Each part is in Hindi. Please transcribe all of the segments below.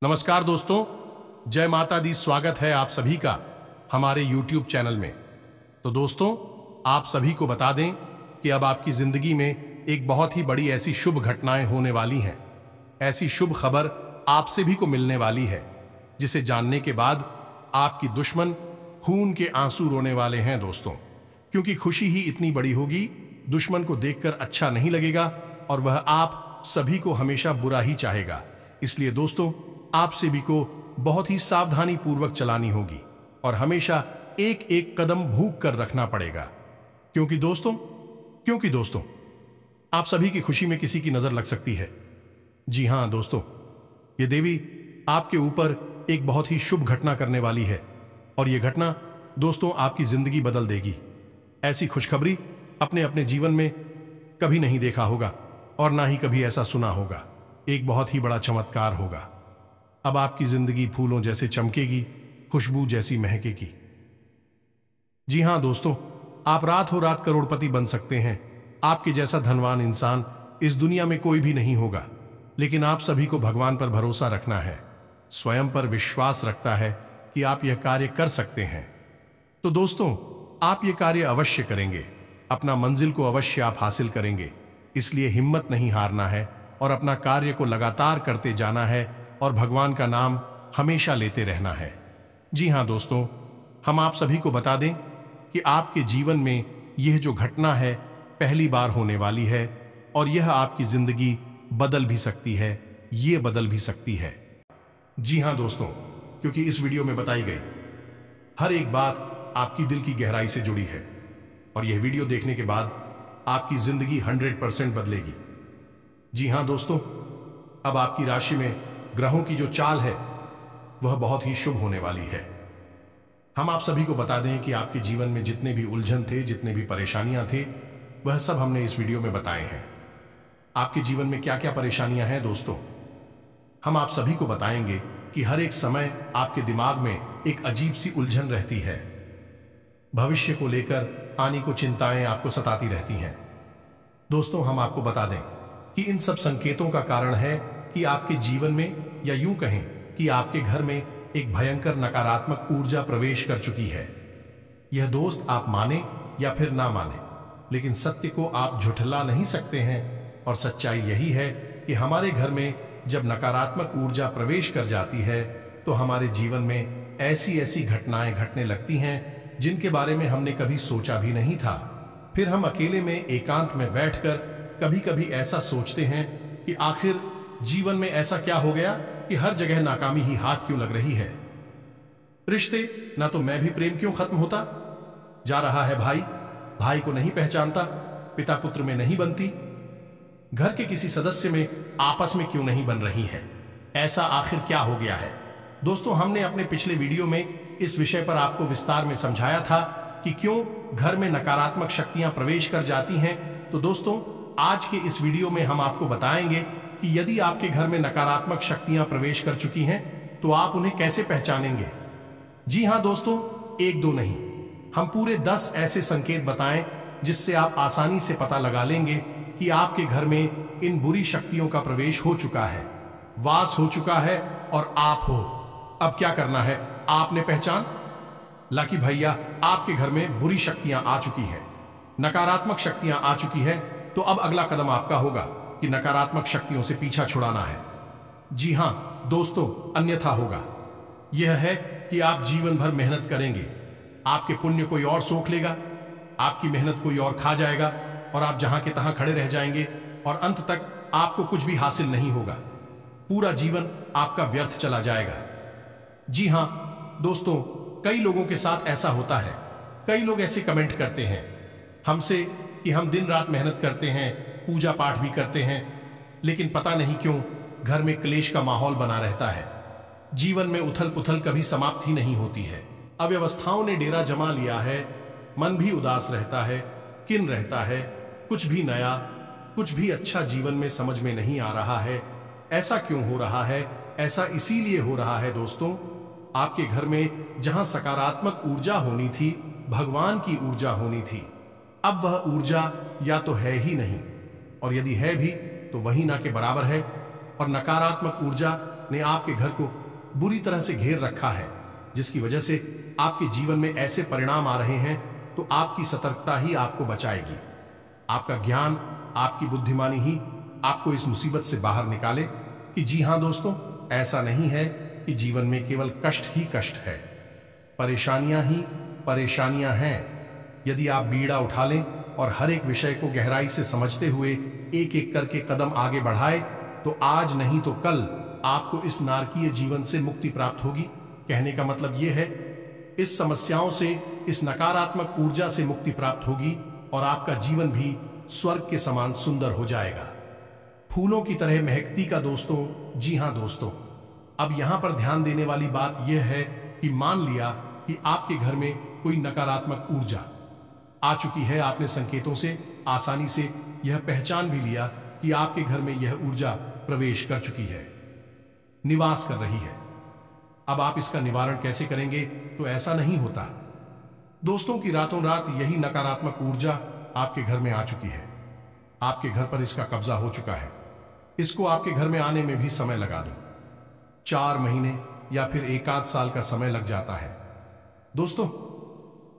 नमस्कार दोस्तों, जय माता दी। स्वागत है आप सभी का हमारे YouTube चैनल में। तो दोस्तों, आप सभी को बता दें कि अब आपकी जिंदगी में एक बहुत ही बड़ी ऐसी शुभ घटनाएं होने वाली हैं। ऐसी शुभ खबर आपसे भी को मिलने वाली है जिसे जानने के बाद आपकी दुश्मन खून के आंसू रोने वाले हैं दोस्तों। क्योंकि खुशी ही इतनी बड़ी होगी, दुश्मन को देखकर अच्छा नहीं लगेगा और वह आप सभी को हमेशा बुरा ही चाहेगा। इसलिए दोस्तों, आपसे भी को बहुत ही सावधानी पूर्वक चलानी होगी और हमेशा एक एक कदम भूख कर रखना पड़ेगा। क्योंकि दोस्तों आप सभी की खुशी में किसी की नजर लग सकती है। जी हां दोस्तों, ये देवी आपके ऊपर एक बहुत ही शुभ घटना करने वाली है और यह घटना दोस्तों आपकी जिंदगी बदल देगी। ऐसी खुशखबरी अपने अपने जीवन में कभी नहीं देखा होगा और ना ही कभी ऐसा सुना होगा। एक बहुत ही बड़ा चमत्कार होगा। अब आपकी जिंदगी फूलों जैसे चमकेगी, खुशबू जैसी महकेगी। जी हां दोस्तों, आप रातों रात करोड़पति बन सकते हैं। आपके जैसा धनवान इंसान इस दुनिया में कोई भी नहीं होगा। लेकिन आप सभी को भगवान पर भरोसा रखना है, स्वयं पर विश्वास रखता है कि आप यह कार्य कर सकते हैं। तो दोस्तों, आप यह कार्य अवश्य करेंगे, अपना मंजिल को अवश्य आप हासिल करेंगे। इसलिए हिम्मत नहीं हारना है और अपना कार्य को लगातार करते जाना है और भगवान का नाम हमेशा लेते रहना है। जी हां दोस्तों, हम आप सभी को बता दें कि आपके जीवन में यह जो घटना है पहली बार होने वाली है और यह आपकी जिंदगी बदल भी सकती है, ये बदल भी सकती है। जी हां दोस्तों, क्योंकि इस वीडियो में बताई गई हर एक बात आपकी दिल की गहराई से जुड़ी है और यह वीडियो देखने के बाद आपकी जिंदगी 100% बदलेगी। जी हां दोस्तों, अब आपकी राशि में ग्रहों की जो चाल है वह बहुत ही शुभ होने वाली है। हम आप सभी को बता दें कि आपके जीवन में जितने भी उलझन थे, जितने भी परेशानियां थे, वह सब हमने इस वीडियो में बताए हैं। आपके जीवन में क्या क्या परेशानियां हैं दोस्तों, हम आप सभी को बताएंगे कि हर एक समय आपके दिमाग में एक अजीब सी उलझन रहती है। भविष्य को लेकर आने को चिंताएं आपको सताती रहती हैं। दोस्तों, हम आपको बता दें कि इन सब संकेतों का कारण है कि आपके जीवन में, या यूं कहें कि आपके घर में एक भयंकर नकारात्मक ऊर्जा प्रवेश कर चुकी है। यह दोस्त आप माने या फिर ना माने, लेकिन सत्य को आप झुठला नहीं सकते हैं और सच्चाई यही है कि हमारे घर में जब नकारात्मक ऊर्जा प्रवेश कर जाती है तो हमारे जीवन में ऐसी ऐसी घटनाएं घटने लगती हैं जिनके बारे में हमने कभी सोचा भी नहीं था। फिर हम अकेले में एकांत में बैठकर कभी कभी ऐसा सोचते हैं कि आखिर जीवन में ऐसा क्या हो गया कि हर जगह नाकामी ही हाथ क्यों लग रही है। रिश्ते, ना तो मैं भी प्रेम क्यों खत्म होता जा रहा है, भाई को नहीं पहचानता, पिता पुत्र में नहीं बनती, घर के किसी सदस्य में आपस में क्यों नहीं बन रही है। ऐसा आखिर क्या हो गया है। दोस्तों, हमने अपने पिछले वीडियो में इस विषय पर आपको विस्तार में समझाया था कि क्यों घर में नकारात्मक शक्तियां प्रवेश कर जाती हैं। तो दोस्तों, आज के इस वीडियो में हम आपको बताएंगे कि यदि आपके घर में नकारात्मक शक्तियां प्रवेश कर चुकी हैं तो आप उन्हें कैसे पहचानेंगे। जी हां दोस्तों, एक दो नहीं, हम पूरे 10 ऐसे संकेत बताएं जिससे आप आसानी से पता लगा लेंगे कि आपके घर में इन बुरी शक्तियों का प्रवेश हो चुका है, वास हो चुका है और आप हो। अब क्या करना है, आपने पहचान ला कि भैया आपके घर में बुरी शक्तियां आ चुकी है, नकारात्मक शक्तियां आ चुकी है। तो अब अगला कदम आपका होगा कि नकारात्मक शक्तियों से पीछा छुड़ाना है। जी हां दोस्तों, अन्यथा होगा यह है कि आप जीवन भर मेहनत करेंगे, आपके पुण्य कोई और सोख लेगा, आपकी मेहनत कोई और खा जाएगा और आप जहां के तहां खड़े रह जाएंगे और अंत तक आपको कुछ भी हासिल नहीं होगा। पूरा जीवन आपका व्यर्थ चला जाएगा। जी हां दोस्तों, कई लोगों के साथ ऐसा होता है। कई लोग ऐसे कमेंट करते हैं हमसे कि हम दिन रात मेहनत करते हैं, पूजा पाठ भी करते हैं, लेकिन पता नहीं क्यों घर में क्लेश का माहौल बना रहता है। जीवन में उथल पुथल कभी समाप्त ही नहीं होती है। अव्यवस्थाओं ने डेरा जमा लिया है, मन भी उदास रहता है, किन रहता है, कुछ भी नया, कुछ भी अच्छा जीवन में समझ में नहीं आ रहा है। ऐसा क्यों हो रहा है? ऐसा इसीलिए हो रहा है दोस्तों, आपके घर में जहां सकारात्मक ऊर्जा होनी थी, भगवान की ऊर्जा होनी थी, अब वह ऊर्जा या तो है ही नहीं, और यदि है भी तो वही ना के बराबर है। और नकारात्मक ऊर्जा ने आपके घर को बुरी तरह से घेर रखा है, जिसकी वजह से आपके जीवन में ऐसे परिणाम आ रहे हैं, तो आपकी सतर्कता ही आपको बचाएगी। आपका ज्ञान, आपकी बुद्धिमानी ही आपको इस मुसीबत से बाहर निकाले कि जी हां दोस्तों, ऐसा नहीं है कि जीवन में केवल कष्ट ही कष्ट है, परेशानियां ही परेशानियां हैं। यदि आप बीड़ा उठा लें और हर एक विषय को गहराई से समझते हुए एक एक करके कदम आगे बढ़ाए, तो आज नहीं तो कल आपको इस नारकीय जीवन से मुक्ति प्राप्त होगी। कहने का मतलब यह है, इस समस्याओं से, इस नकारात्मक ऊर्जा से मुक्ति प्राप्त होगी और आपका जीवन भी स्वर्ग के समान सुंदर हो जाएगा, फूलों की तरह महकती का दोस्तों। जी हां दोस्तों, अब यहां पर ध्यान देने वाली बात यह है कि मान लिया कि आपके घर में कोई नकारात्मक ऊर्जा आ चुकी है। आपने संकेतों से आसानी से यह पहचान भी लिया कि आपके घर में यह ऊर्जा प्रवेश कर चुकी है, निवास कर रही है। अब आप इसका निवारण कैसे करेंगे? तो ऐसा नहीं होता दोस्तों कि रातों रात यही नकारात्मक ऊर्जा आपके घर में आ चुकी है, आपके घर पर इसका कब्जा हो चुका है। इसको आपके घर में आने में भी समय लगा दो, 4 महीने या फिर 1 आध साल का समय लग जाता है दोस्तों,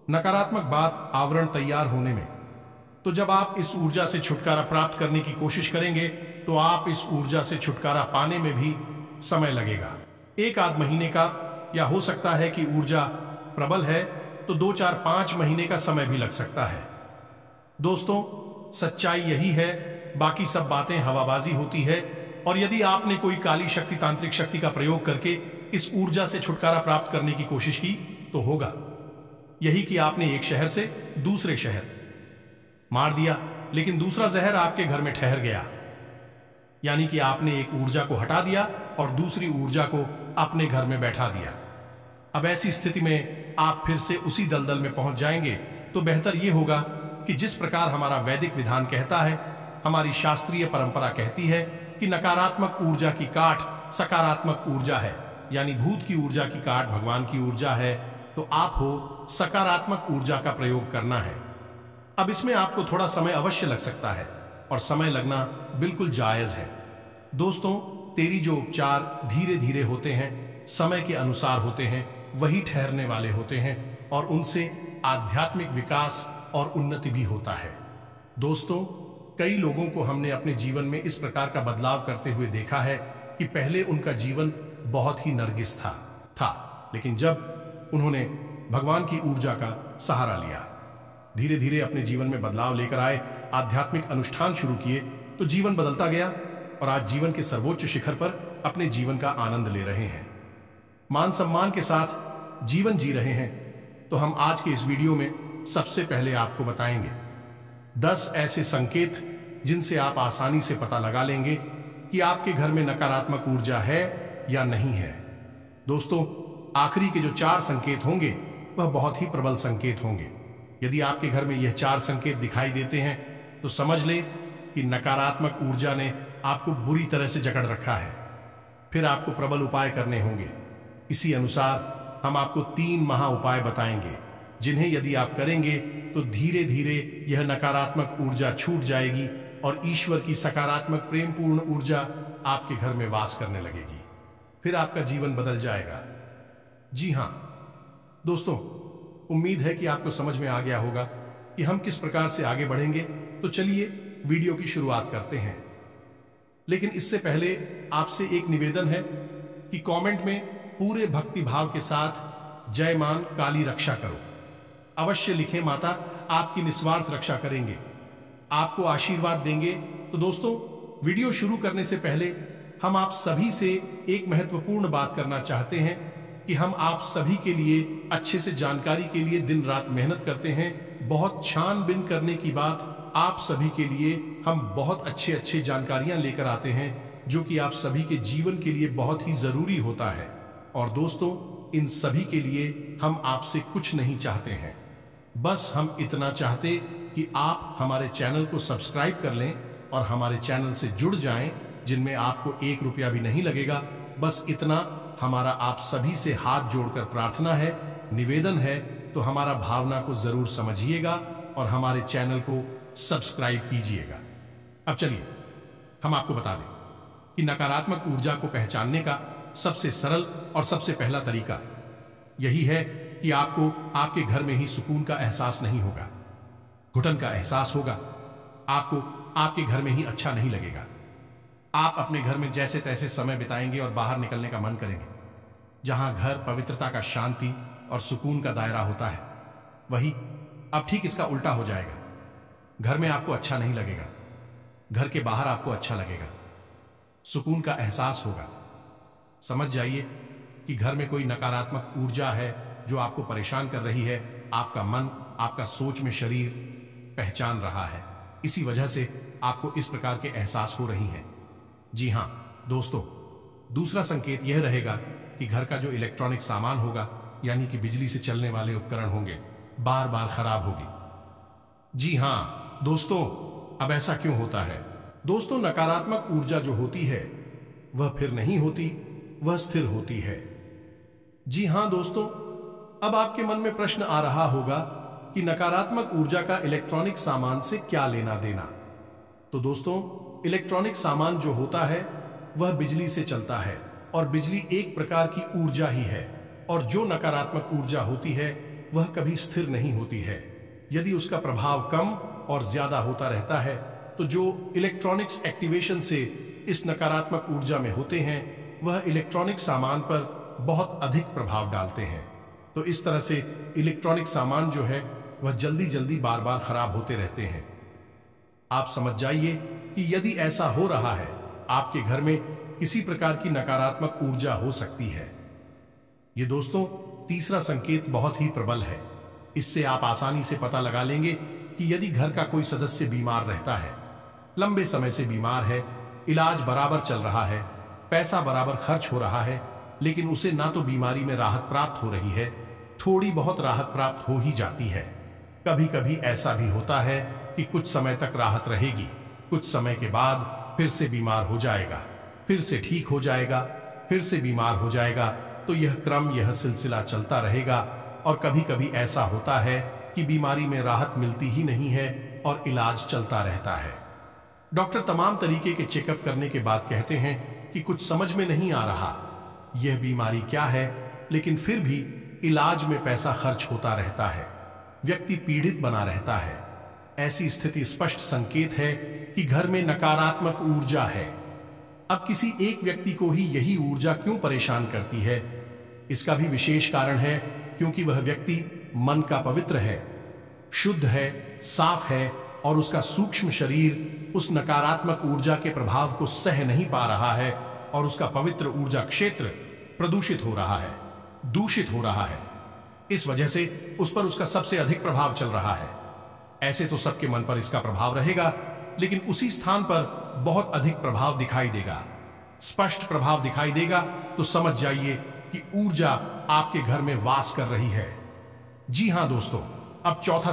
नकारात्मक बात आवरण तैयार होने में। तो जब आप इस ऊर्जा से छुटकारा प्राप्त करने की कोशिश करेंगे, तो आप इस ऊर्जा से छुटकारा पाने में भी समय लगेगा, 1 आध महीने का, या हो सकता है कि ऊर्जा प्रबल है तो 2, 4, 5 महीने का समय भी लग सकता है। दोस्तों, सच्चाई यही है, बाकी सब बातें हवाबाजी होती है। और यदि आपने कोई काली शक्ति, तांत्रिक शक्ति का प्रयोग करके इस ऊर्जा से छुटकारा प्राप्त करने की कोशिश की, तो होगा यही कि आपने एक शहर से दूसरे शहर मार दिया, लेकिन दूसरा जहर आपके घर में ठहर गया। यानी कि आपने एक ऊर्जा को हटा दिया और दूसरी ऊर्जा को अपने घर में बैठा दिया। अब ऐसी स्थिति में आप फिर से उसी दलदल में पहुंच जाएंगे। तो बेहतर यह होगा कि जिस प्रकार हमारा वैदिक विधान कहता है, हमारी शास्त्रीय परंपरा कहती है कि नकारात्मक ऊर्जा की काट सकारात्मक ऊर्जा है, यानी भूत की ऊर्जा की काट भगवान की ऊर्जा है, तो आप हो सकारात्मक ऊर्जा का प्रयोग करना है। अब इसमें आपको थोड़ा समय अवश्य लग सकता है, और समय लगना बिल्कुल जायज है दोस्तों। तेरी जो उपचार धीरे धीरे होते हैं, समय के अनुसार होते हैं, वही ठहरने वाले होते हैं, और उनसे आध्यात्मिक विकास और उन्नति भी होता है। दोस्तों, कई लोगों को हमने अपने जीवन में इस प्रकार का बदलाव करते हुए देखा है कि पहले उनका जीवन बहुत ही नरगिस था, लेकिन जब उन्होंने भगवान की ऊर्जा का सहारा लिया, धीरे धीरे अपने जीवन में बदलाव लेकर आए, आध्यात्मिक अनुष्ठान शुरू किए, तो जीवन बदलता गया और आज जीवन के सर्वोच्च शिखर पर अपने जीवन का आनंद ले रहे हैं, मान सम्मान के साथ जीवन जी रहे हैं। तो हम आज के इस वीडियो में सबसे पहले आपको बताएंगे 10 ऐसे संकेत जिनसे आप आसानी से पता लगा लेंगे कि आपके घर में नकारात्मक ऊर्जा है या नहीं है। दोस्तों, आखिरी के जो 4 संकेत होंगे वह बहुत ही प्रबल संकेत होंगे। यदि आपके घर में यह 4 संकेत दिखाई देते हैं, तो समझ लें कि नकारात्मक ऊर्जा ने आपको बुरी तरह से जकड़ रखा है। फिर आपको प्रबल उपाय करने होंगे। इसी अनुसार हम आपको 3 महा उपाय बताएंगे, जिन्हें यदि आप करेंगे तो धीरे धीरे यह नकारात्मक ऊर्जा छूट जाएगी और ईश्वर की सकारात्मक प्रेमपूर्ण ऊर्जा आपके घर में वास करने लगेगी। फिर आपका जीवन बदल जाएगा। जी हां दोस्तों, उम्मीद है कि आपको समझ में आ गया होगा कि हम किस प्रकार से आगे बढ़ेंगे। तो चलिए वीडियो की शुरुआत करते हैं। लेकिन इससे पहले आपसे एक निवेदन है कि कमेंट में पूरे भक्ति भाव के साथ जय मान काली रक्षा करो अवश्य लिखें। माता आपकी निस्वार्थ रक्षा करेंगे, आपको आशीर्वाद देंगे। तो दोस्तों, वीडियो शुरू करने से पहले हम आप सभी से एक महत्वपूर्ण बात करना चाहते हैं कि हम आप सभी के लिए अच्छे से जानकारी के लिए दिन रात मेहनत करते हैं। बहुत छानबीन करने की बात, आप सभी के लिए हम बहुत अच्छी जानकारियां लेकर आते हैं, जो कि आप सभी के जीवन के लिए बहुत ही जरूरी होता है। और दोस्तों, इन सभी के लिए हम आपसे कुछ नहीं चाहते हैं, बस हम इतना चाहते कि आप हमारे चैनल को सब्सक्राइब कर लें और हमारे चैनल से जुड़ जाएं, जिनमें आपको 1 रुपया भी नहीं लगेगा। बस इतना हमारा आप सभी से हाथ जोड़कर प्रार्थना है, निवेदन है। तो हमारा भावना को जरूर समझिएगा और हमारे चैनल को सब्सक्राइब कीजिएगा। अब चलिए हम आपको बता दें कि नकारात्मक ऊर्जा को पहचानने का सबसे सरल और सबसे पहला तरीका यही है कि आपको आपके घर में ही सुकून का एहसास नहीं होगा, घुटन का एहसास होगा। आपको आपके घर में ही अच्छा नहीं लगेगा। आप अपने घर में जैसे तैसे समय बिताएंगे और बाहर निकलने का मन करेंगे। जहां घर पवित्रता का, शांति और सुकून का दायरा होता है, वही अब ठीक इसका उल्टा हो जाएगा। घर में आपको अच्छा नहीं लगेगा, घर के बाहर आपको अच्छा लगेगा, सुकून का एहसास होगा। समझ जाइए कि घर में कोई नकारात्मक ऊर्जा है जो आपको परेशान कर रही है। आपका मन, आपका सोच में शरीर पहचान रहा है। इसी वजह से आपको इस प्रकार के एहसास हो रही हैं। जी हां दोस्तों, दूसरा संकेत यह रहेगा कि घर का जो इलेक्ट्रॉनिक सामान होगा, यानी कि बिजली से चलने वाले उपकरण होंगे, बार बार खराब होगी। जी हां दोस्तों, अब ऐसा क्यों होता है? दोस्तों, नकारात्मक ऊर्जा जो होती है वह फिर नहीं होती, वह स्थिर होती है। जी हां दोस्तों, अब आपके मन में प्रश्न आ रहा होगा कि नकारात्मक ऊर्जा का इलेक्ट्रॉनिक सामान से क्या लेना देना। तो दोस्तों, इलेक्ट्रॉनिक सामान जो होता है वह बिजली से चलता है और बिजली एक प्रकार की ऊर्जा ही है। और जो नकारात्मक ऊर्जा होती है वह कभी स्थिर नहीं होती है। यदि उसका प्रभाव कम और ज्यादा होता रहता है, तो जो इलेक्ट्रॉनिक्स एक्टिवेशन से इस नकारात्मक ऊर्जा में होते हैं वह इलेक्ट्रॉनिक सामान पर बहुत अधिक प्रभाव डालते हैं। तो इस तरह से इलेक्ट्रॉनिक सामान जो है वह जल्दी जल्दी बार बार खराब होते रहते हैं। आप समझ जाइए कि यदि ऐसा हो रहा है, आपके घर में किसी प्रकार की नकारात्मक ऊर्जा हो सकती है। ये दोस्तों तीसरा संकेत बहुत ही प्रबल है। इससे आप आसानी से पता लगा लेंगे कि यदि घर का कोई सदस्य बीमार रहता है, लंबे समय से बीमार है, इलाज बराबर चल रहा है, पैसा बराबर खर्च हो रहा है, लेकिन उसे ना तो बीमारी में राहत प्राप्त हो रही है, थोड़ी बहुत राहत प्राप्त हो ही जाती है। कभी कभी ऐसा भी होता है कि कुछ समय तक राहत रहेगी, कुछ समय के बाद फिर से बीमार हो जाएगा, फिर से ठीक हो जाएगा, फिर से बीमार हो जाएगा। तो यह क्रम, यह सिलसिला चलता रहेगा। और कभी कभी ऐसा होता है कि बीमारी में राहत मिलती ही नहीं है और इलाज चलता रहता है। डॉक्टर तमाम तरीके के चेकअप करने के बाद कहते हैं कि कुछ समझ में नहीं आ रहा यह बीमारी क्या है, लेकिन फिर भी इलाज में पैसा खर्च होता रहता है, व्यक्ति पीड़ित बना रहता है। ऐसी स्थिति स्पष्ट संकेत है कि घर में नकारात्मक ऊर्जा है। अब किसी एक व्यक्ति को ही यही ऊर्जा क्यों परेशान करती है? इसका भी विशेष कारण है, क्योंकि वह व्यक्ति मन का पवित्र है, शुद्ध है, साफ है और उसका सूक्ष्म शरीर उस नकारात्मक ऊर्जा के प्रभाव को सह नहीं पा रहा है और उसका पवित्र ऊर्जा क्षेत्र प्रदूषित हो रहा है, दूषित हो रहा है। इस वजह से उस पर उसका सबसे अधिक प्रभाव चल रहा है। ऐसे तो सबके मन पर इसका प्रभाव रहेगा, लेकिन उसी स्थान पर बहुत अधिक प्रभाव दिखाई देगा, स्पष्ट प्रभाव दिखाई देगा। तो समझ जाइए कि ऊर्जा आपके घर में वास कर रही है। जी हां दोस्तों, अब चौथा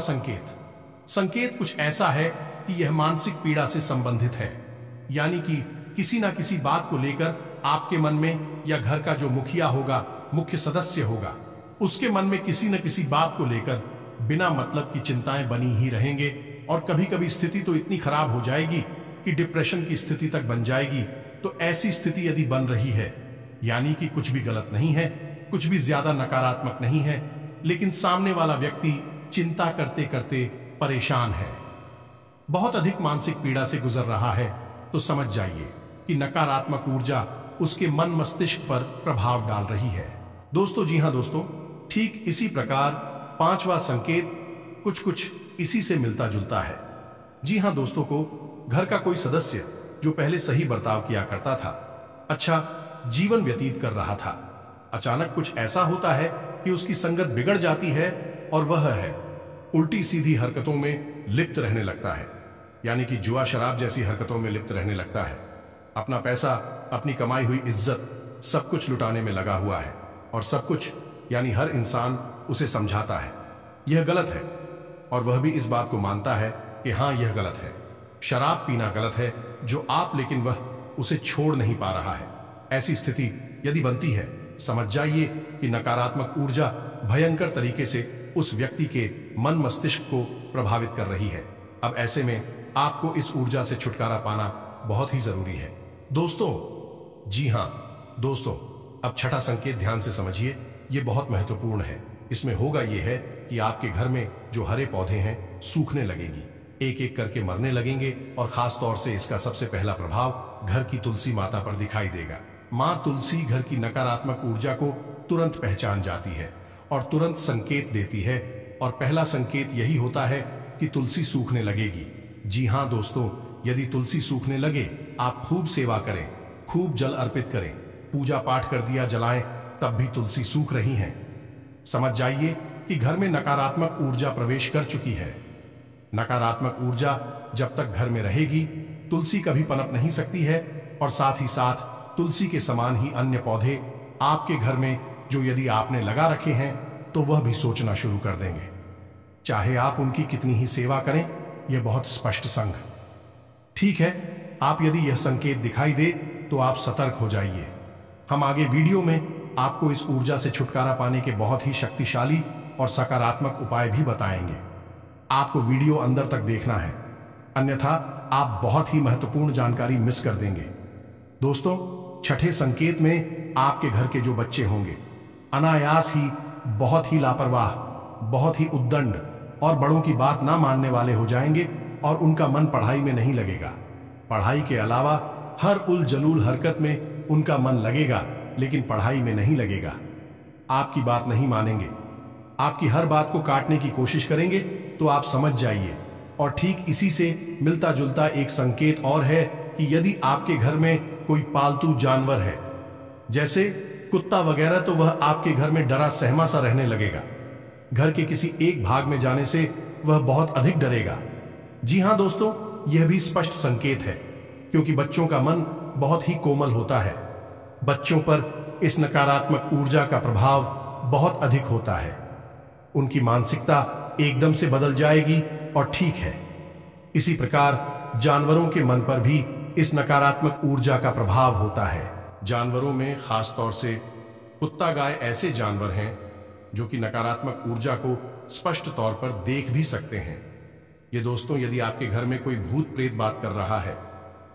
संकेत कुछ ऐसा है कि यह मानसिक पीड़ा से संबंधित है। यानी कि किसी ना किसी बात को लेकर आपके मन में, या घर का जो मुखिया होगा, मुख्य सदस्य होगा, उसके मन में किसी न किसी बात को लेकर बिना मतलब की चिंताएं बनी ही रहेंगे। और कभी कभी स्थिति तो इतनी खराब हो जाएगी कि डिप्रेशन की स्थिति तक बन जाएगी। तो ऐसी स्थिति यदि बन रही है, यानी कि कुछ भी गलत नहीं है, कुछ भी ज्यादा नकारात्मक नहीं है, लेकिन सामने वाला व्यक्ति चिंता करते करते परेशान है, बहुत अधिक मानसिक पीड़ा से गुजर रहा है, तो समझ जाइए कि नकारात्मक ऊर्जा उसके मन मस्तिष्क पर प्रभाव डाल रही है। दोस्तों, जी हां दोस्तों, ठीक इसी प्रकार पांचवा संकेत कुछ इसी से मिलता जुलता है। जी हां दोस्तों, को घर का कोई सदस्य जो पहले सही बर्ताव किया करता था, अच्छा जीवन व्यतीत कर रहा था, अचानक कुछ ऐसा होता है कि उसकी संगत बिगड़ जाती है और वह है उल्टी सीधी हरकतों में लिप्त रहने लगता है। यानी कि जुआ शराब जैसी हरकतों में लिप्त रहने लगता है। अपना पैसा, अपनी कमाई हुई इज्जत सब कुछ लुटाने में लगा हुआ है और सब कुछ यानी हर इंसान उसे समझाता है यह गलत है, और वह भी इस बात को मानता है कि हाँ यह गलत है, शराब पीना गलत है जो आप, लेकिन वह उसे छोड़ नहीं पा रहा है। ऐसी स्थिति यदि बनती है, समझ जाइए कि नकारात्मक ऊर्जा भयंकर तरीके से उस व्यक्ति के मन मस्तिष्क को प्रभावित कर रही है। अब ऐसे में आपको इस ऊर्जा से छुटकारा पाना बहुत ही जरूरी है दोस्तों। जी हां दोस्तों, अब छठा संकेत ध्यान से समझिए, ये बहुत महत्वपूर्ण है। इसमें होगा ये है कि आपके घर में जो हरे पौधे हैं सूखने लगेंगी, एक एक करके मरने लगेंगे और खास तौर से इसका सबसे पहला प्रभाव घर की तुलसी माता पर दिखाई देगा। मां तुलसी घर की नकारात्मक ऊर्जा को तुरंत पहचान जाती है और तुरंत संकेत देती है, और पहला संकेत यही होता है कि तुलसी सूखने लगेगी। जी हां दोस्तों, यदि तुलसी सूखने लगे, आप खूब सेवा करें, खूब जल अर्पित करें, पूजा पाठ कर दिया जलाएं, तब भी तुलसी सूख रही हैं, समझ जाइए कि घर में नकारात्मक ऊर्जा प्रवेश कर चुकी है। नकारात्मक ऊर्जा जब तक घर में रहेगी, तुलसी कभी पनप नहीं सकती है, और साथ ही साथ तुलसी के समान ही अन्य पौधे आपके घर में जो यदि आपने लगा रखे हैं तो वह भी सोचना शुरू कर देंगे, चाहे आप उनकी कितनी ही सेवा करें। यह बहुत स्पष्ट संग। ठीक है, आप यदि यह संकेत दिखाई दे तो आप सतर्क हो जाइए। हम आगे वीडियो में आपको इस ऊर्जा से छुटकारा पाने के बहुत ही शक्तिशाली और सकारात्मक उपाय भी बताएंगे। आपको वीडियो अंदर तक देखना है, अन्यथा आप बहुत ही महत्वपूर्ण जानकारी मिस कर देंगे। दोस्तों, छठे संकेत में आपके घर के जो बच्चे होंगे अनायास ही बहुत ही लापरवाह, बहुत ही उद्दंड और बड़ों की बात ना मानने वाले हो जाएंगे, और उनका मन पढ़ाई में नहीं लगेगा। पढ़ाई के अलावा हर उल जलूल हरकत में उनका मन लगेगा, लेकिन पढ़ाई में नहीं लगेगा। आपकी बात नहीं मानेंगे, आपकी हर बात को काटने की कोशिश करेंगे, तो आप समझ जाइए। और ठीक इसी से मिलता जुलता एक संकेत और है कि यदि आपके घर में कोई पालतू जानवर है, जैसे कुत्ता वगैरह, तो वह आपके घर में डरा सहमा सा रहने लगेगा। घर के किसी एक भाग में जाने से वह बहुत अधिक डरेगा। जी हां दोस्तों, यह भी स्पष्ट संकेत है, क्योंकि बच्चों का मन बहुत ही कोमल होता है। बच्चों पर इस नकारात्मक ऊर्जा का प्रभाव बहुत अधिक होता है। उनकी मानसिकता एकदम से बदल जाएगी, और ठीक है, इसी प्रकार जानवरों के मन पर भी इस नकारात्मक ऊर्जा का प्रभाव होता है। जानवरों में खास तौर से कुत्ता, गाय ऐसे जानवर हैं जो कि नकारात्मक ऊर्जा को स्पष्ट तौर पर देख भी सकते हैं। ये दोस्तों, यदि आपके घर में कोई भूत प्रेत बात कर रहा है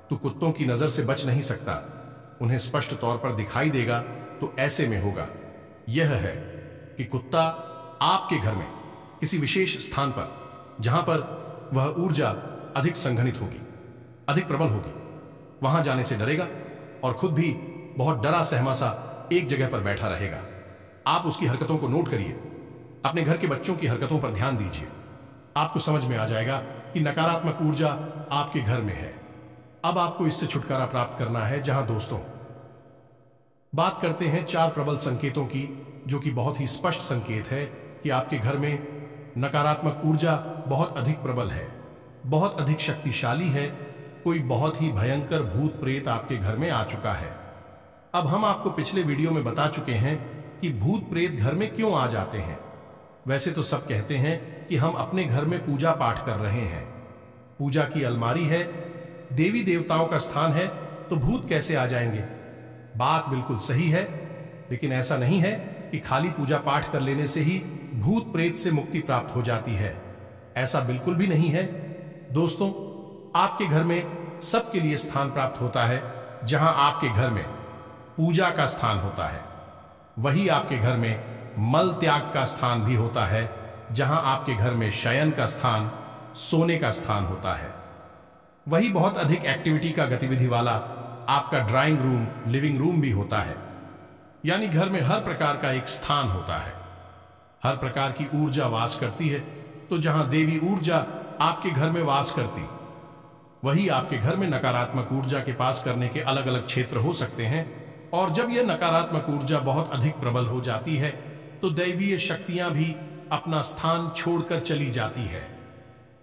तो कुत्तों की नजर से बच नहीं सकता, उन्हें स्पष्ट तौर पर दिखाई देगा। तो ऐसे में होगा यह है कि कुत्ता आपके घर में किसी विशेष स्थान पर, जहां पर वह ऊर्जा अधिक संघनित होगी, अधिक प्रबल होगी, वहां जाने से डरेगा और खुद भी बहुत डरा सहमा सा एक जगह पर बैठा रहेगा। आप उसकी हरकतों को नोट करिए, अपने घर के बच्चों की हरकतों पर ध्यान दीजिए। आपको समझ में आ जाएगा कि नकारात्मक ऊर्जा आपके घर में है। अब आपको इससे छुटकारा प्राप्त करना है। जहां दोस्तों, बात करते हैं 4 प्रबल संकेतों की, जो कि बहुत ही स्पष्ट संकेत है कि आपके घर में नकारात्मक ऊर्जा बहुत अधिक प्रबल है, बहुत अधिक शक्तिशाली है। कोई बहुत ही भयंकर भूत प्रेत आपके घर में आ चुका है। अब हम आपको पिछले वीडियो में बता चुके हैं कि भूत प्रेत घर में क्यों आ जाते हैं। वैसे तो सब कहते हैं कि हम अपने घर में पूजा पाठ कर रहे हैं, पूजा की अलमारी है, देवी देवताओं का स्थान है, तो भूत कैसे आ जाएंगे। बात बिल्कुल सही है, लेकिन ऐसा नहीं है कि खाली पूजा पाठ कर लेने से ही भूत प्रेत से मुक्ति प्राप्त हो जाती है। ऐसा बिल्कुल भी नहीं है। दोस्तों, आपके घर में सबके लिए स्थान प्राप्त होता है। जहां आपके घर में पूजा का स्थान होता है, वही आपके घर में मल त्याग का स्थान भी होता है। जहां आपके घर में शयन का स्थान, सोने का स्थान होता है, वही बहुत अधिक एक्टिविटी का गतिविधि वाला आपका ड्राइंग रूम, लिविंग रूम भी होता है। यानी घर में हर प्रकार का एक स्थान होता है, हर प्रकार की ऊर्जा वास करती है। तो जहां देवी ऊर्जा आपके घर में वास करती, वही आपके घर में नकारात्मक ऊर्जा के पास करने के अलग अलग क्षेत्र हो सकते हैं। और जब यह नकारात्मक ऊर्जा बहुत अधिक प्रबल हो जाती है, तो दैवीय शक्तियां भी अपना स्थान छोड़कर चली जाती है।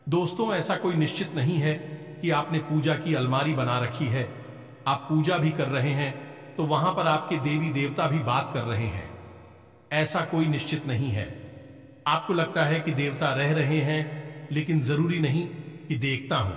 दोस्तों, ऐसा कोई निश्चित नहीं है कि आपने पूजा की अलमारी बना रखी है, आप पूजा भी कर रहे हैं, तो वहां पर आपके देवी देवता भी बात कर रहे हैं। ऐसा कोई निश्चित नहीं है। आपको लगता है कि देवता रह रहे हैं, लेकिन जरूरी नहीं कि देखता हूं।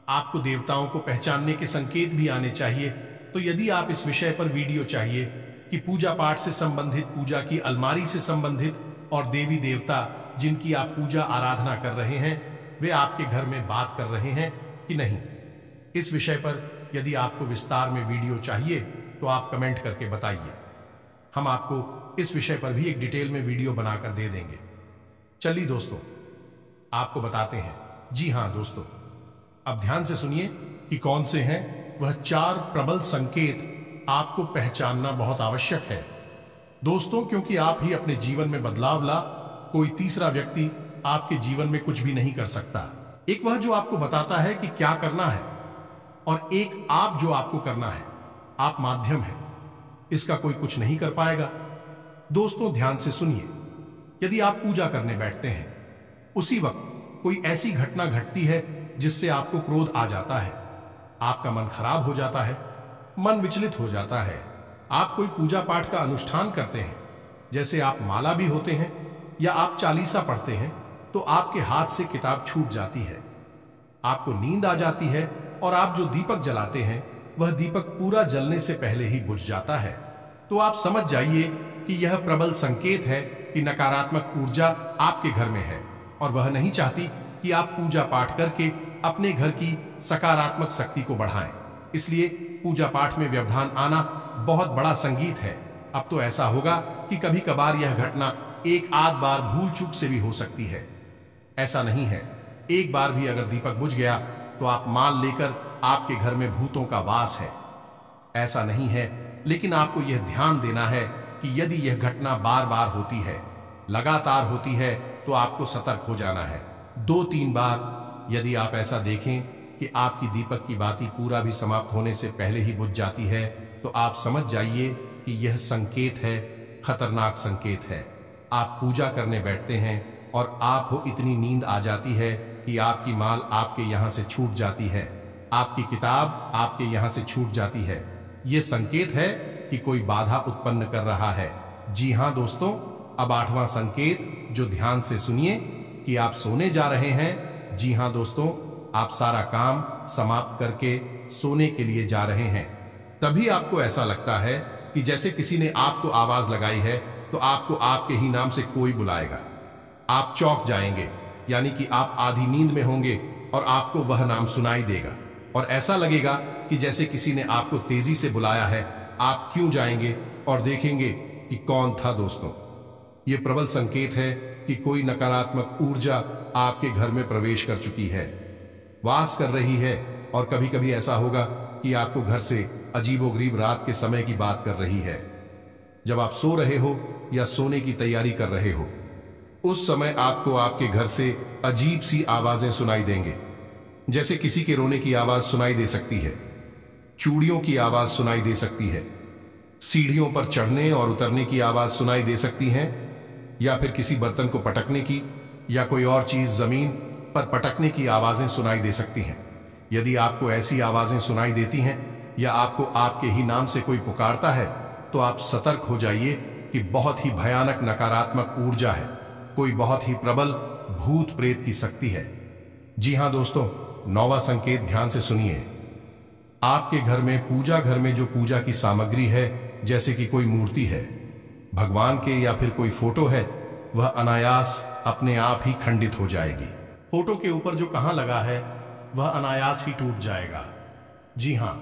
आपको देवताओं को पहचानने के संकेत भी आने चाहिए। तो यदि आप इस विषय पर वीडियो चाहिए कि पूजा पाठ से संबंधित, पूजा की अलमारी से संबंधित और देवी देवता जिनकी आप पूजा आराधना कर रहे हैं, वे आपके घर में बात कर रहे हैं कि नहीं, इस विषय पर यदि आपको विस्तार में वीडियो चाहिए तो आप कमेंट करके बताइए। हम आपको इस विषय पर भी एक डिटेल में वीडियो बनाकर दे देंगे। चलिए दोस्तों, आपको बताते हैं। जी हां दोस्तों, अब ध्यान से सुनिए कि कौन से हैं वह 4 प्रबल संकेत आपको पहचानना बहुत आवश्यक है दोस्तों, क्योंकि आप ही अपने जीवन में बदलाव ला, कोई तीसरा व्यक्ति आपके जीवन में कुछ भी नहीं कर सकता। एक वह जो आपको बताता है कि क्या करना है, और एक आप जो आपको करना है। आप माध्यम है, इसका कोई कुछ नहीं कर पाएगा। दोस्तों ध्यान से सुनिए, यदि आप पूजा करने बैठते हैं, उसी वक्त कोई ऐसी घटना घटती है जिससे आपको क्रोध आ जाता है, आपका मन खराब हो जाता है, मन विचलित हो जाता है। आप कोई पूजा पाठ का अनुष्ठान करते हैं, जैसे आप माला भी होते हैं या आप चालीसा पढ़ते हैं, तो आपके हाथ से किताब छूट जाती है, आपको नींद आ जाती है, और आप जो दीपक जलाते हैं वह दीपक पूरा जलने से पहले ही बुझ जाता है। तो आप समझ जाइए कि यह प्रबल संकेत है कि नकारात्मक ऊर्जा आपके घर में है, और वह नहीं चाहती कि आप पूजा पाठ करके अपने घर की सकारात्मक शक्ति को बढ़ाएं। इसलिए पूजा पाठ में व्यवधान आना बहुत बड़ा संगीत है। अब तो ऐसा होगा कि कभी कभार यह घटना एक आध बार भूल चूक से भी हो सकती है। ऐसा नहीं है, एक बार भी अगर दीपक बुझ गया तो आप मान लेकर आपके घर में भूतों का वास है। ऐसा नहीं है, लेकिन आपको यह ध्यान देना है कि यदि यह घटना बार बार होती है, लगातार होती है, तो आपको सतर्क हो जाना है। 2-3 बार यदि आप ऐसा देखें कि आपकी दीपक की बाती पूरा भी समाप्त होने से पहले ही बुझ जाती है, तो आप समझ जाइए कि यह संकेत है, खतरनाक संकेत है। आप पूजा करने बैठते हैं और आपको इतनी नींद आ जाती है कि आपकी माल आपके यहां से छूट जाती है, आपकी किताब आपके यहां से छूट जाती है। यह संकेत है कि कोई बाधा उत्पन्न कर रहा है। जी हां दोस्तों, अब 8वां संकेत जो ध्यान से सुनिए कि आप सोने जा रहे हैं। जी हां दोस्तों, आप सारा काम समाप्त करके सोने के लिए जा रहे हैं। तभी आपको ऐसा लगता है कि जैसे किसी ने आपको आवाज लगाई है, तो आपको आपके ही नाम से कोई बुलाएगा। आप चौंक जाएंगे, यानी कि आप आधी नींद में होंगे और आपको वह नाम सुनाई देगा, और ऐसा लगेगा कि जैसे किसी ने आपको तेजी से बुलाया है। आप क्यों जाएंगे और देखेंगे कि कौन था दोस्तों। यह प्रबल संकेत है कि कोई नकारात्मक ऊर्जा आपके घर में प्रवेश कर चुकी है, वास कर रही है। और कभी कभी ऐसा होगा कि आपको घर से अजीबोगरीब रात के समय की बात कर रही है, जब आप सो रहे हो या सोने की तैयारी कर रहे हो। उस समय आपको आपके घर से अजीब सी आवाजें सुनाई देंगे, जैसे किसी के रोने की आवाज सुनाई दे सकती है, चूड़ियों की आवाज सुनाई दे सकती है, सीढ़ियों पर चढ़ने और उतरने की आवाज सुनाई दे सकती है, या फिर किसी बर्तन को पटकने की या कोई और चीज जमीन पर पटकने की आवाजें सुनाई दे सकती हैं। यदि आपको ऐसी आवाजें सुनाई देती हैं या आपको आपके ही नाम से कोई पुकारता है, तो आप सतर्क हो जाइए कि बहुत ही भयानक नकारात्मक ऊर्जा है, कोई बहुत ही प्रबल भूत प्रेत की शक्ति है। जी हां दोस्तों, 9वां संकेत ध्यान से सुनिए। आपके घर में, पूजा घर में जो पूजा की सामग्री है, जैसे कि कोई मूर्ति है, भगवान के या फिर कोई फोटो है, वह अनायास अपने आप ही खंडित हो जाएगी। फोटो के ऊपर जो कहां लगा है वह अनायास ही टूट जाएगा। जी हां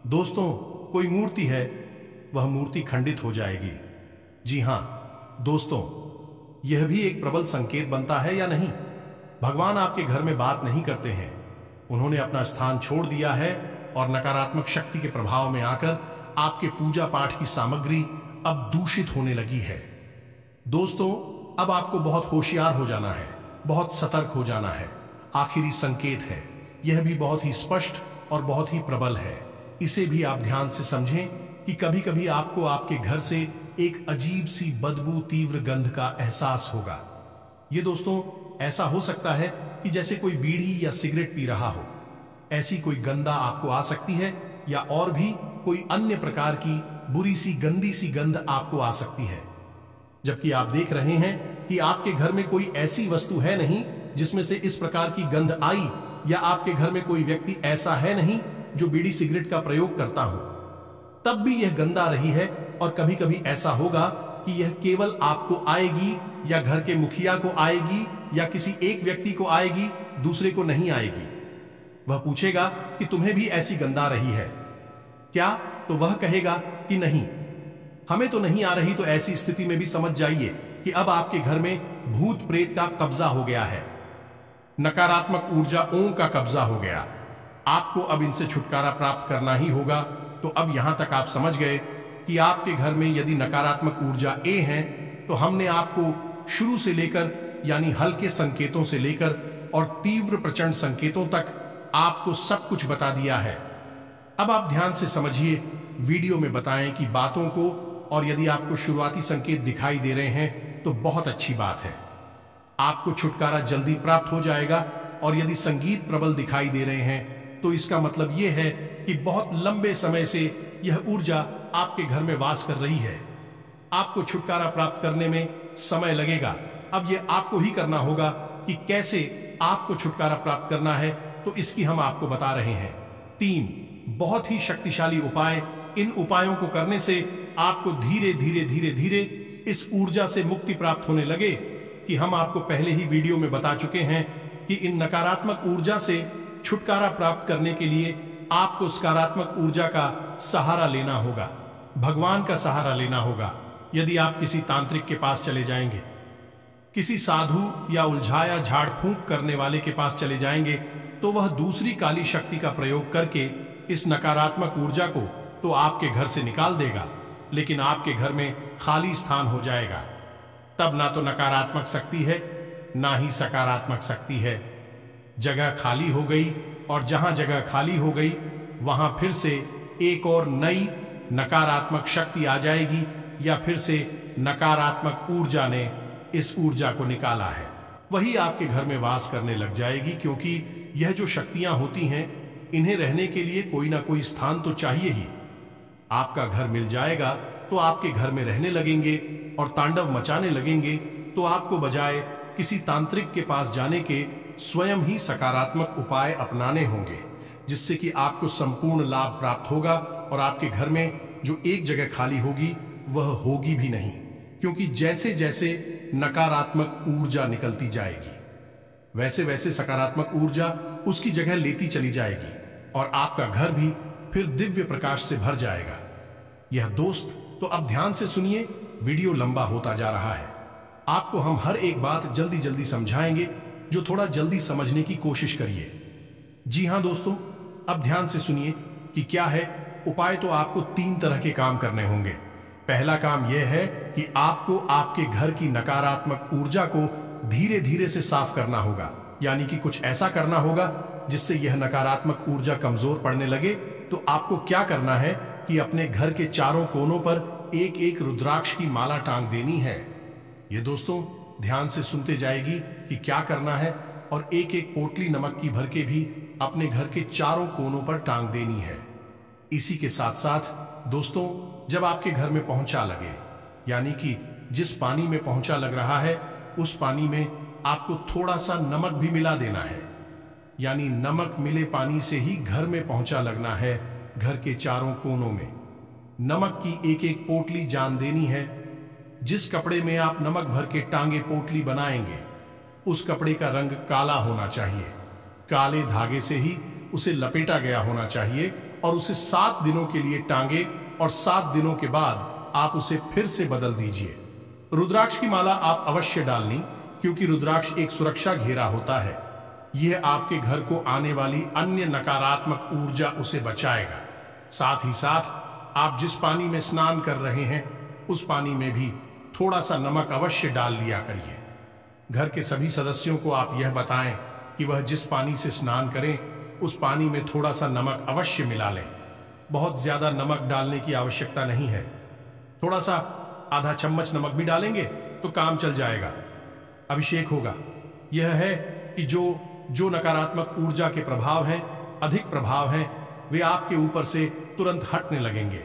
दोस्तों, कोई मूर्ति है, वह मूर्ति खंडित हो जाएगी। जी हां दोस्तों, यह भी एक प्रबल संकेत बनता है या नहीं। भगवान आपके घर में बात नहीं करते हैं, उन्होंने अपना स्थान छोड़ दिया है, और नकारात्मक शक्ति के प्रभाव में आकर आपके पूजा पाठ की सामग्री अब दूषित होने लगी है। दोस्तों, अब आपको बहुत होशियार हो जाना है, बहुत सतर्क हो जाना है। आखिरी संकेत है, यह भी बहुत ही स्पष्ट और बहुत ही प्रबल है। इसे भी आप ध्यान से समझें कि कभी कभी आपको आपके घर से एक अजीब सी बदबू, तीव्र गंध का एहसास होगा। ये दोस्तों ऐसा हो सकता है कि जैसे कोई बीड़ी या सिगरेट पी रहा हो, ऐसी कोई गंधा आपको आ सकती है, या और भी कोई अन्य प्रकार की बुरी सी गंदी सी गंध आपको आ सकती है, जबकि आप देख रहे हैं कि आपके घर में कोई ऐसी वस्तु है नहीं जिसमें से इस प्रकार की गंध आई, या आपके घर में कोई व्यक्ति ऐसा है नहीं जो बीड़ी सिगरेट का प्रयोग करता हो। तब भी यह गंध आ रही है, और कभी कभी ऐसा होगा कि यह केवल आपको आएगी, या घर के मुखिया को आएगी, या किसी एक व्यक्ति को आएगी, दूसरे को नहीं आएगी। वह पूछेगा कि तुम्हें भी ऐसी गंध आ रही है क्या, तो वह कहेगा कि नहीं। हमें तो नहीं आ रही, तो ऐसी स्थिति में भी समझ जाइए कि अब आपके घर में भूत प्रेत का कब्जा हो गया है, नकारात्मक ऊर्जा ओम का कब्जा हो गया। आपको अब इनसे छुटकारा प्राप्त करना ही होगा। तो अब यहां तक आप समझ गए कि आपके घर में यदि नकारात्मक ऊर्जा ए है, तो हमने आपको शुरू से लेकर यानी हल्के संकेतों से लेकर और तीव्र प्रचंड संकेतों तक आपको सब कुछ बता दिया है। अब आप ध्यान से समझिए, वीडियो में बताएं कि बातों को, और यदि आपको शुरुआती संकेत दिखाई दे रहे हैं तो बहुत अच्छी बात है, आपको छुटकारा जल्दी प्राप्त हो जाएगा। और यदि संगीत प्रबल दिखाई दे रहे हैं तो इसका मतलब यह है कि बहुत लंबे समय से यह ऊर्जा आपके घर में वास कर रही है। आपको छुटकारा प्राप्त करने में समय लगेगा। अब यह आपको ही करना होगा कि कैसे आपको छुटकारा प्राप्त करना है, तो इसकी हम आपको बता रहे हैं 3 बहुत ही शक्तिशाली उपाय। इन उपायों को करने से आपको धीरे धीरे धीरे धीरे इस ऊर्जा से मुक्ति प्राप्त होने लगे कि हम आपको पहले ही वीडियो में बता चुके हैं कि इन नकारात्मक ऊर्जा से छुटकारा प्राप्त करने के लिए आपको सकारात्मक ऊर्जा का सहारा लेना होगा, भगवान का सहारा लेना होगा। यदि आप किसी तांत्रिक के पास चले जाएंगे, किसी साधु या उलझाया झाड़ फूंक करने वाले के पास चले जाएंगे, तो वह दूसरी काली शक्ति का प्रयोग करके इस नकारात्मक ऊर्जा को तो आपके घर से निकाल देगा, लेकिन आपके घर में खाली स्थान हो जाएगा। तब ना तो नकारात्मक शक्ति है, ना ही सकारात्मक शक्ति है। जगह खाली हो गई, और जहां जगह खाली हो गई वहां फिर से एक और नई नकारात्मक शक्ति आ जाएगी, या फिर से नकारात्मक ऊर्जा ने इस ऊर्जा को निकाला है, वही आपके घर में वास करने लग जाएगी। क्योंकि यह जो शक्तियां होती हैं, इन्हें रहने के लिए कोई ना कोई स्थान तो चाहिए ही। आपका घर मिल जाएगा तो आपके घर में रहने लगेंगे और तांडव मचाने लगेंगे। तो आपको बजाय किसी तांत्रिक के पास जाने के स्वयं ही सकारात्मक उपाय अपनाने होंगे, जिससे कि आपको संपूर्ण लाभ प्राप्त होगा। और आपके घर में जो एक जगह खाली होगी वह होगी भी नहीं, क्योंकि जैसे जैसे नकारात्मक ऊर्जा निकलती जाएगी, वैसे वैसे सकारात्मक ऊर्जा उसकी जगह लेती चली जाएगी, और आपका घर भी फिर दिव्य प्रकाश से भर जाएगा। यह दोस्त, तो अब ध्यान से सुनिए, वीडियो लंबा होता जा रहा है। आपको हम हर एक बात जल्दी जल्दी समझाएंगे, जो थोड़ा जल्दी समझने की कोशिश करिए। जी हां दोस्तों, अब ध्यान से सुनिए कि क्या है उपाय। तो आपको 3 तरह के काम करने होंगे। पहला काम यह है कि आपको आपके घर की नकारात्मक ऊर्जा को धीरे धीरे से साफ करना होगा, यानी कि कुछ ऐसा करना होगा जिससे यह नकारात्मक ऊर्जा कमजोर पड़ने लगे। तो आपको क्या करना है कि अपने घर के चारों कोनों पर एक एक रुद्राक्ष की माला टांग देनी है। ये दोस्तों ध्यान से सुनते जाएगी कि क्या करना है, और एक एक पोटली नमक की भर के भी अपने घर के चारों कोनों पर टांग देनी है। इसी के साथ साथ दोस्तों, जब आपके घर में पहुंचा लगे, यानी कि जिस पानी में पहुंचा लग रहा है उस पानी में आपको थोड़ा सा नमक भी मिला देना है, यानी नमक मिले पानी से ही घर में पहुंचा लगना है। घर के चारों कोनों में नमक की एक एक पोटली जान देनी है। जिस कपड़े में आप नमक भर के टांगे पोटली बनाएंगे, उस कपड़े का रंग काला होना चाहिए, काले धागे से ही उसे लपेटा गया होना चाहिए, और उसे 7 दिनों के लिए टांगे, और 7 दिनों के बाद आप उसे फिर से बदल दीजिए। रुद्राक्ष की माला आप अवश्य डालनी, क्योंकि रुद्राक्ष एक सुरक्षा घेरा होता है। यह आपके घर को आने वाली अन्य नकारात्मक ऊर्जा उसे बचाएगा। साथ ही साथ आप जिस पानी में स्नान कर रहे हैं उस पानी में भी थोड़ा सा नमक अवश्य डाल लिया करिए। घर के सभी सदस्यों को आप यह बताएं कि वह जिस पानी से स्नान करें उस पानी में थोड़ा सा नमक अवश्य मिला लें। बहुत ज्यादा नमक डालने की आवश्यकता नहीं है, थोड़ा सा आधा चम्मच नमक भी डालेंगे तो काम चल जाएगा। अभिषेक होगा। यह है कि जो नकारात्मक ऊर्जा के प्रभाव हैं, अधिक प्रभाव हैं, वे आपके ऊपर से तुरंत हटने लगेंगे।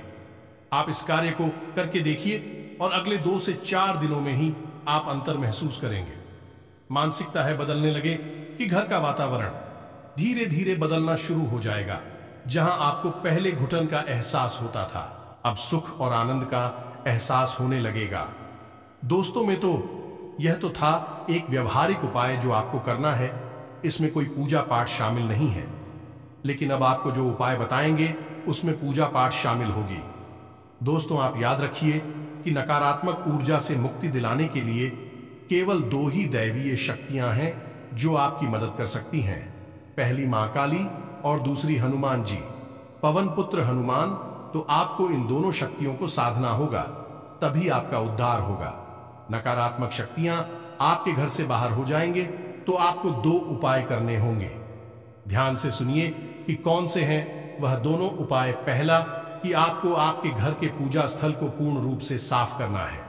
आप इस कार्य को करके देखिए और अगले 2 से 4 दिनों में ही आप अंतर महसूस करेंगे। मानसिकता है बदलने लगे कि घर का वातावरण धीरे धीरे बदलना शुरू हो जाएगा। जहां आपको पहले घुटन का एहसास होता था, अब सुख और आनंद का एहसास होने लगेगा। दोस्तों में तो यह तो था एक व्यवहारिक उपाय जो आपको करना है, इसमें कोई पूजा पाठ शामिल नहीं है। लेकिन अब आपको जो उपाय बताएंगे उसमें पूजा पाठ शामिल होगी। दोस्तों, आप याद रखिए कि नकारात्मक ऊर्जा से मुक्ति दिलाने के लिए केवल 2 ही दैवीय शक्तियां हैं जो आपकी मदद कर सकती हैं। पहली मां काली और दूसरी हनुमान जी। पवन पुत्र हनुमान, तो आपको इन दोनों शक्तियों को साधना होगा, तभी आपका उद्धार होगा। नकारात्मक शक्तियां आपके घर से बाहर हो जाएंगे तो आपको 2 उपाय करने होंगे। ध्यान से सुनिए कि कौन से हैं वह दोनों उपाय। पहला, कि आपको आपके घर के पूजा स्थल को पूर्ण रूप से साफ करना है।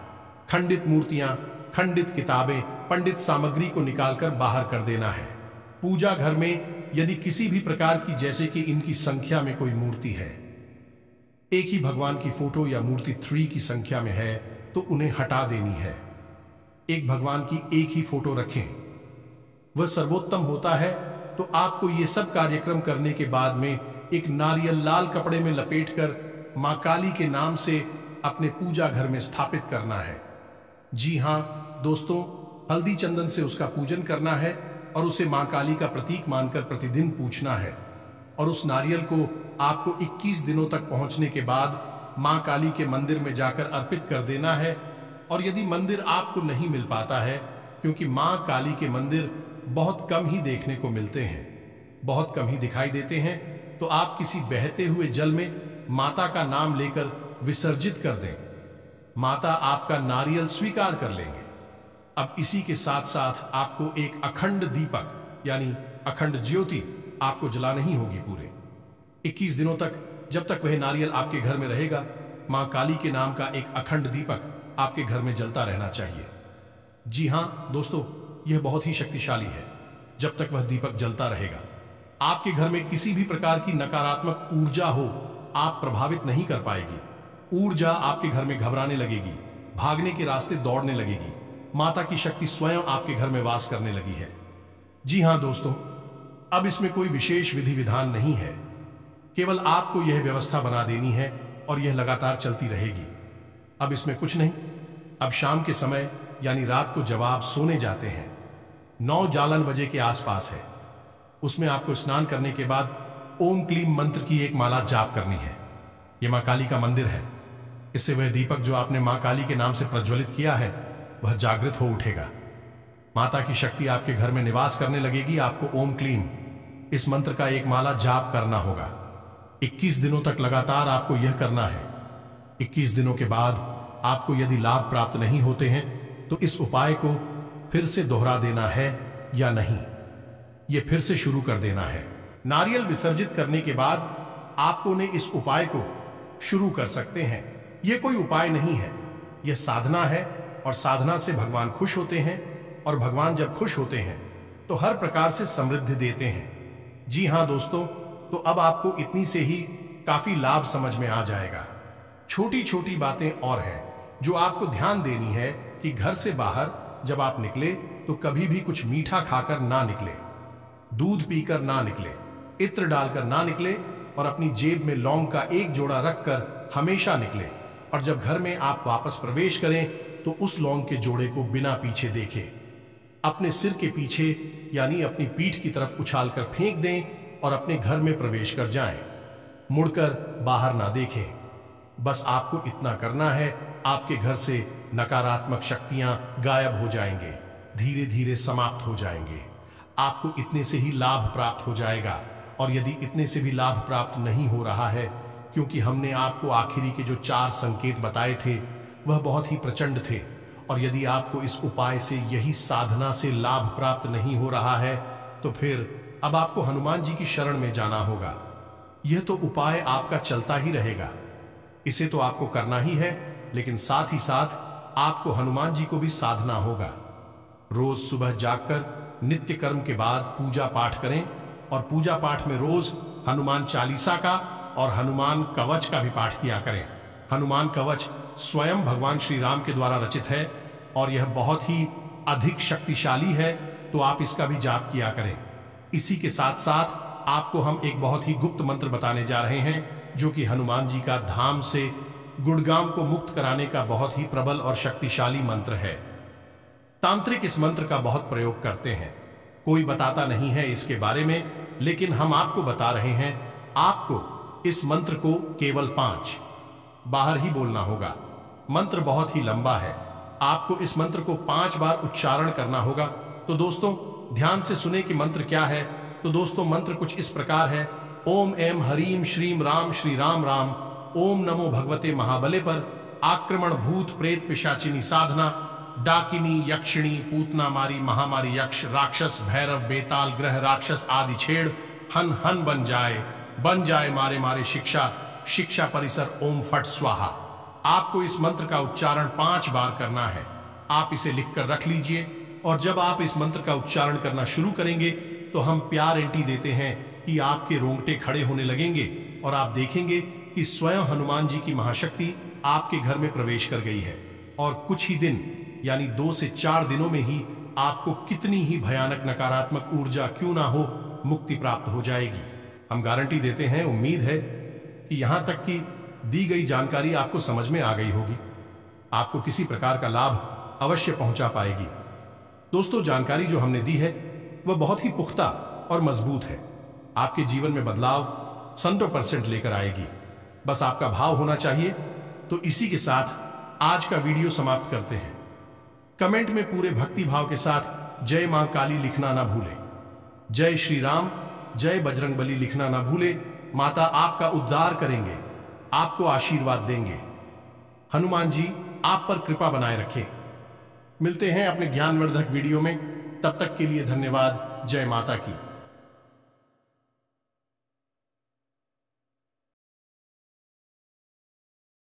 खंडित मूर्तियां, खंडित किताबें, पंडित सामग्री को निकालकर बाहर कर देना है। पूजा घर में यदि किसी भी प्रकार की, जैसे कि इनकी संख्या में कोई मूर्ति है, एक ही भगवान की फोटो या मूर्ति 3 की संख्या में है, तो उन्हें हटा देनी है। एक भगवान की एक ही फोटो रखें, वह सर्वोत्तम होता है। तो आपको ये सब कार्यक्रम करने के बाद में एक नारियल लाल कपड़े में लपेटकर मां काली के नाम से अपने पूजा घर में स्थापित करना है। जी हां दोस्तों, हल्दी चंदन से उसका पूजन करना है और उसे मां काली का प्रतीक मानकर प्रतिदिन पूछना है। और उस नारियल को आपको 21 दिनों तक पहुंचने के बाद मां काली के मंदिर में जाकर अर्पित कर देना है। और यदि मंदिर आपको नहीं मिल पाता है, क्योंकि मां काली के मंदिर बहुत कम ही देखने को मिलते हैं, बहुत कम ही दिखाई देते हैं, तो आप किसी बहते हुए जल में माता का नाम लेकर विसर्जित कर दें। माता आपका नारियल स्वीकार कर लेंगे। अब इसी के साथ साथ आपको एक अखंड दीपक यानी अखंड ज्योति आपको जलानी ही होगी पूरे 21 दिनों तक। जब तक वह नारियल आपके घर में रहेगा, मां काली के नाम का एक अखंड दीपक आपके घर में जलता रहना चाहिए। जी हां दोस्तों, यह बहुत ही शक्तिशाली है। जब तक वह दीपक जलता रहेगा, आपके घर में किसी भी प्रकार की नकारात्मक ऊर्जा हो, आप प्रभावित नहीं कर पाएगी। ऊर्जा आपके घर में घबराने लगेगी, भागने के रास्ते दौड़ने लगेगी। माता की शक्ति स्वयं आपके घर में वास करने लगी है। जी हां दोस्तों, अब इसमें कोई विशेष विधि विधान नहीं है, केवल आपको यह व्यवस्था बना देनी है और यह लगातार चलती रहेगी। अब इसमें कुछ नहीं। अब शाम के समय यानी रात को जब आप सोने जाते हैं, 9 जालन बजे के आसपास है, उसमें आपको स्नान करने के बाद ओम क्लीम मंत्र की एक माला जाप करनी है। यह मां काली का मंदिर है। इससे वह दीपक जो आपने मां काली के नाम से प्रज्वलित किया है, वह जागृत हो उठेगा। माता की शक्ति आपके घर में निवास करने लगेगी। आपको ओम क्लीम इस मंत्र का एक माला जाप करना होगा। 21 दिनों तक लगातार आपको यह करना है। 21 दिनों के बाद आपको यदि लाभ प्राप्त नहीं होते हैं, तो इस उपाय को फिर से दोहरा देना है या नहीं, यह फिर से शुरू कर देना है। नारियल विसर्जित करने के बाद आपको ने इस उपाय को शुरू कर सकते हैं। यह कोई उपाय नहीं है, यह साधना है। और साधना से भगवान खुश होते हैं, और भगवान जब खुश होते हैं तो हर प्रकार से समृद्धि देते हैं। जी हां दोस्तों, तो अब आपको इतनी से ही काफी लाभ समझ में आ जाएगा। छोटी छोटी बातें और हैं जो आपको ध्यान देनी है कि घर से बाहर जब आप निकले तो कभी भी कुछ मीठा खाकर ना निकले, दूध पीकर ना निकले, इत्र डालकर ना निकले, और अपनी जेब में लौंग का एक जोड़ा रखकर हमेशा निकले। और जब घर में आप वापस प्रवेश करें तो उस लौंग के जोड़े को बिना पीछे देखे अपने सिर के पीछे यानी अपनी पीठ की तरफ उछालकर फेंक दें और अपने घर में प्रवेश कर जाएं। मुड़कर बाहर ना देखें। बस आपको इतना करना है, आपके घर से नकारात्मक शक्तियां गायब हो जाएंगे, धीरे धीरे समाप्त हो जाएंगे। आपको इतने से ही लाभ प्राप्त हो जाएगा। और यदि इतने से भी लाभ प्राप्त नहीं हो रहा है, क्योंकि हमने आपको आखिरी के जो 4 संकेत बताए थे वह बहुत ही प्रचंड थे, और यदि आपको इस उपाय से, यही साधना से लाभ प्राप्त नहीं हो रहा है, तो फिर अब आपको हनुमान जी की शरण में जाना होगा। यह तो उपाय आपका चलता ही रहेगा, इसे तो आपको करना ही है, लेकिन साथ ही साथ आपको हनुमान जी को भी साधना होगा। रोज सुबह जागकर नित्य कर्म के बाद पूजा पाठ करें, और पूजा पाठ में रोज हनुमान चालीसा का और हनुमान कवच का भी पाठ किया करें। हनुमान कवच स्वयं भगवान श्री राम के द्वारा रचित है और यह बहुत ही अधिक शक्तिशाली है, तो आप इसका भी जाप किया करें। इसी के साथ साथ आपको हम एक बहुत ही गुप्त मंत्र बताने जा रहे हैं, जो कि हनुमान जी का धाम से गुड़गाम को मुक्त कराने का बहुत ही प्रबल और शक्तिशाली मंत्र है। तांत्रिक इस मंत्र का बहुत प्रयोग करते हैं, कोई बताता नहीं है इसके बारे में, लेकिन हम आपको बता रहे हैं। आपको इस मंत्र को केवल बाहर ही बोलना होगा। मंत्र बहुत ही लंबा है, आपको इस मंत्र को 5 बार उच्चारण करना होगा। तो दोस्तों ध्यान से सुने कि मंत्र क्या है। तो दोस्तों मंत्र कुछ इस प्रकार है। ओम एम हरीम श्रीम राम श्री राम राम। ओम नमो भगवते महाबले पर आक्रमण भूत प्रेत पिशाचिनी साधना डाकिनी यक्षिणी पूतना मारी महामारी यक्ष राक्षस भैरव बेताल ग्रह राक्षस आदि छेड़ हन हन बन जाए मारे मारे शिक्षा शिक्षा परिसर ओम फट स्वाहा। आपको इस मंत्र का उच्चारण 5 बार करना है। आप इसे लिखकर रख लीजिए और जब आप इस मंत्र का उच्चारण करना शुरू करेंगे तो हम प्यार एंटी देते हैं कि आपके रोंगटे खड़े होने लगेंगे और आप देखेंगे कि स्वयं हनुमान जी की महाशक्ति आपके घर में प्रवेश कर गई है और कुछ ही दिन यानी 2 से 4 दिनों में ही आपको कितनी ही भयानक नकारात्मक ऊर्जा क्यों ना हो मुक्ति प्राप्त हो जाएगी। हम गारंटी देते हैं। उम्मीद है कि यहां तक की दी गई जानकारी आपको समझ में आ गई होगी, आपको किसी प्रकार का लाभ अवश्य पहुंचा पाएगी। दोस्तों जानकारी जो हमने दी है वह बहुत ही पुख्ता और मजबूत है, आपके जीवन में बदलाव 100% लेकर आएगी। बस आपका भाव होना चाहिए। तो इसी के साथ आज का वीडियो समाप्त करते हैं। कमेंट में पूरे भक्ति भाव के साथ जय मां काली लिखना ना भूलें। जय श्री राम जय बजरंगबली लिखना ना भूले। माता आपका उद्धार करेंगे, आपको आशीर्वाद देंगे। हनुमान जी आप पर कृपा बनाए रखें। मिलते हैं अपने ज्ञानवर्धक वीडियो में, तब तक के लिए धन्यवाद। जय माता की।